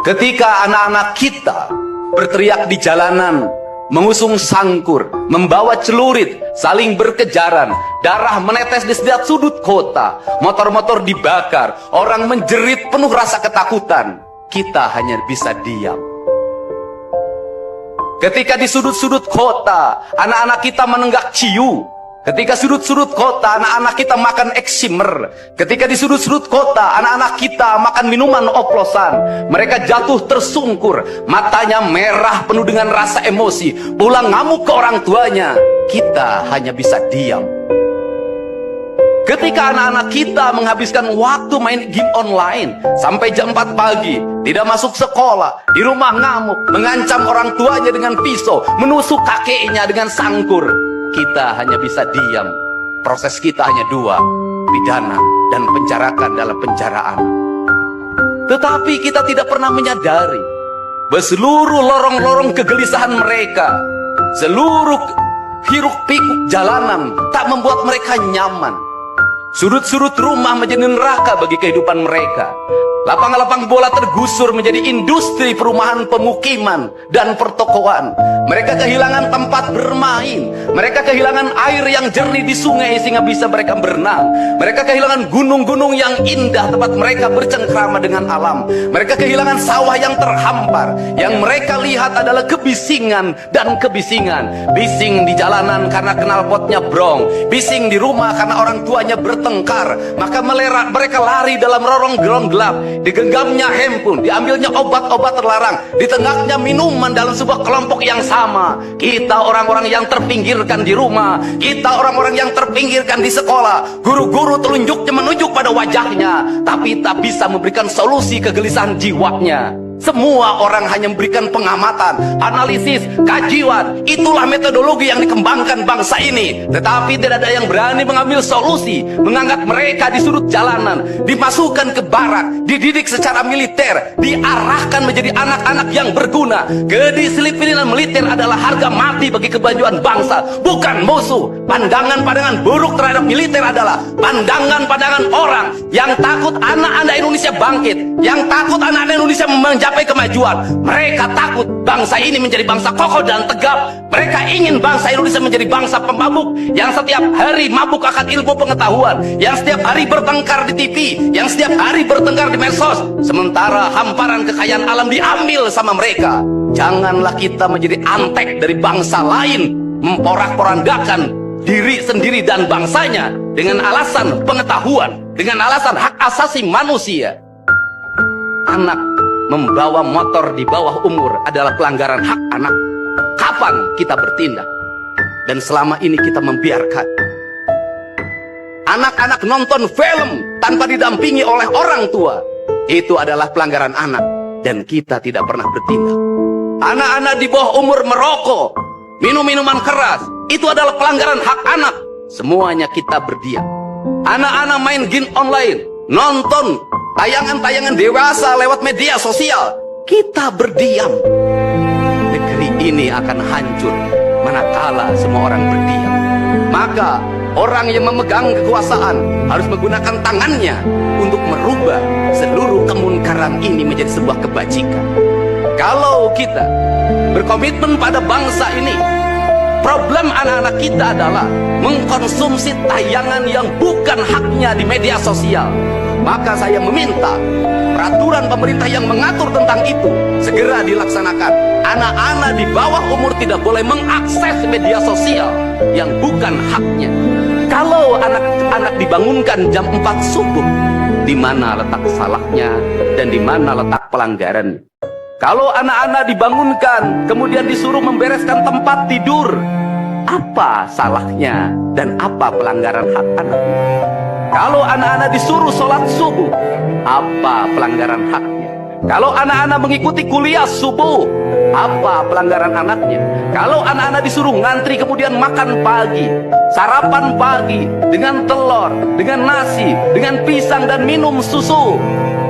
Ketika anak-anak kita berteriak di jalanan, mengusung sangkur, membawa celurit, saling berkejaran, darah menetes di setiap sudut kota, motor-motor dibakar, orang menjerit penuh rasa ketakutan, kita hanya bisa diam. Ketika di sudut-sudut kota, anak-anak kita menenggak ciu. Ketika sudut-sudut kota, anak-anak kita makan eksimer. Ketika di sudut-sudut kota, anak-anak kita makan minuman oplosan. Mereka jatuh tersungkur, matanya merah penuh dengan rasa emosi, pulang ngamuk ke orang tuanya. Kita hanya bisa diam. Ketika anak-anak kita menghabiskan waktu main game online sampai jam 4 pagi, tidak masuk sekolah, di rumah ngamuk, mengancam orang tuanya dengan pisau, menusuk kakeknya dengan sangkur, kita hanya bisa diam. Proses kita hanya dua, pidana dan penjarakan dalam penjaraan. Tetapi kita tidak pernah menyadari bahwa seluruh lorong-lorong kegelisahan mereka, seluruh hiruk-pikuk jalanan tak membuat mereka nyaman. Sudut-sudut rumah menjadi neraka bagi kehidupan mereka. Lapang-lapang bola tergusur menjadi industri perumahan, pemukiman, dan pertokoan. Mereka kehilangan tempat bermain. Mereka kehilangan air yang jernih di sungai sehingga bisa mereka berenang. Mereka kehilangan gunung-gunung yang indah tempat mereka bercengkrama dengan alam. Mereka kehilangan sawah yang terhampar. Yang mereka lihat adalah kebisingan dan kebisingan. Bising di jalanan karena knalpotnya brong. Bising di rumah karena orang tuanya bertengkar. Maka mereka lari dalam rorong-gerong gelap. Digenggamnya handphone, diambilnya obat-obat terlarang, ditengahnya minuman dalam sebuah kelompok yang sama. Kita orang-orang yang terpinggirkan di rumah, kita orang-orang yang terpinggirkan di sekolah. Guru-guru telunjuknya menunjuk pada wajahnya, tapi tak bisa memberikan solusi kegelisahan jiwanya. Semua orang hanya memberikan pengamatan, analisis, kajian. Itulah metodologi yang dikembangkan bangsa ini. Tetapi tidak ada yang berani mengambil solusi, mengangkat mereka di sudut jalanan, dimasukkan ke barak, dididik secara militer, diarahkan menjadi anak-anak yang berguna. Kedisiplinan militer adalah harga mati bagi kemajuan bangsa, bukan musuh. Pandangan-pandangan buruk terhadap militer adalah pandangan-pandangan orang yang takut anak-anak Indonesia bangkit, yang takut anak-anak Indonesia mencapai kemajuan. Mereka takut bangsa ini menjadi bangsa kokoh dan tegap. Mereka ingin bangsa Indonesia menjadi bangsa pemabuk yang setiap hari mabuk akan ilmu pengetahuan, yang setiap hari bertengkar di TV, yang setiap hari bertengkar di medsos, sementara hamparan kekayaan alam diambil sama mereka. Janganlah kita menjadi antek dari bangsa lain, memporak-porandakan diri sendiri dan bangsanya dengan alasan pengetahuan, dengan alasan hak asasi manusia. Anak membawa motor di bawah umur adalah pelanggaran hak anak. Kapan kita bertindak? Dan selama ini kita membiarkan anak-anak nonton film tanpa didampingi oleh orang tua. Itu adalah pelanggaran anak, dan kita tidak pernah bertindak. Anak-anak di bawah umur merokok, minum minuman keras, itu adalah pelanggaran hak anak. Semuanya kita berdiam. Anak-anak main game online, nonton tayangan-tayangan dewasa lewat media sosial, kita berdiam. Negeri ini akan hancur manakala semua orang berdiam. Maka orang yang memegang kekuasaan harus menggunakan tangannya untuk merubah seluruh kemunkaran ini menjadi sebuah kebajikan. Kalau kita berkomitmen pada bangsa ini, problem anak-anak kita adalah mengkonsumsi tayangan yang bukan haknya di media sosial. Maka saya meminta peraturan pemerintah yang mengatur tentang itu segera dilaksanakan. Anak-anak di bawah umur tidak boleh mengakses media sosial yang bukan haknya. Kalau anak-anak dibangunkan jam 4 subuh, di mana letak salahnya dan di mana letak pelanggaran? Kalau anak-anak dibangunkan kemudian disuruh membereskan tempat tidur, apa salahnya dan apa pelanggaran hak anak? Kalau anak-anak disuruh sholat subuh, apa pelanggaran haknya? Kalau anak-anak mengikuti kuliah subuh, apa pelanggaran anaknya? Kalau anak-anak disuruh ngantri kemudian makan pagi, sarapan pagi dengan telur, dengan nasi, dengan pisang dan minum susu,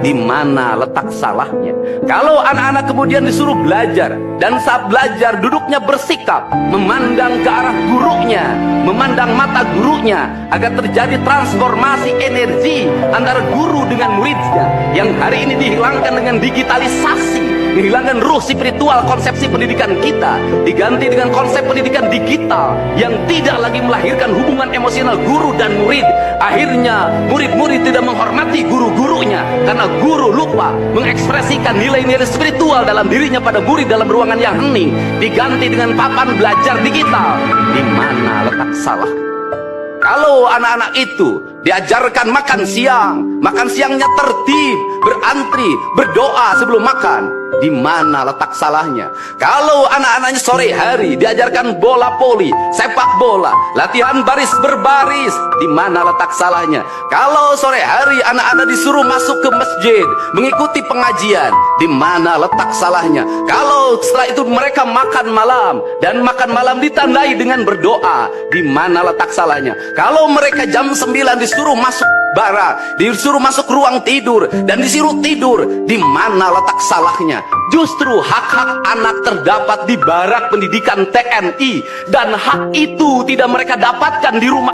Di mana letak salahnya? Kalau anak-anak kemudian disuruh belajar, dan saat belajar duduknya bersikap, memandang ke arah gurunya, memandang mata gurunya, agar terjadi transformasi energi antara guru dengan muridnya, yang hari ini dihilangkan dengan digitalisasi, menghilangkan ruh spiritual konsepsi pendidikan kita, diganti dengan konsep pendidikan digital yang tidak lagi melahirkan hubungan emosional guru dan murid. Akhirnya murid-murid tidak menghormati guru-gurunya karena guru lupa mengekspresikan nilai-nilai spiritual dalam dirinya pada murid dalam ruangan yang hening, diganti dengan papan belajar digital. Di mana letak salah? Kalau anak-anak itu diajarkan makan siangnya tertib, berantri, berdoa sebelum makan, di mana letak salahnya? Kalau anak-anaknya sore hari diajarkan bola voli, sepak bola, latihan baris berbaris, di mana letak salahnya? Kalau sore hari anak-anak disuruh masuk ke masjid, mengikuti pengajian, di mana letak salahnya? Kalau setelah itu mereka makan malam, dan makan malam ditandai dengan berdoa, di mana letak salahnya? Kalau mereka jam 9 disuruh masuk bara, disuruh masuk ruang tidur, dan disuruh tidur, di mana letak salahnya? Justru hak-hak anak terdapat di barak pendidikan TNI, dan hak itu tidak mereka dapatkan di rumah.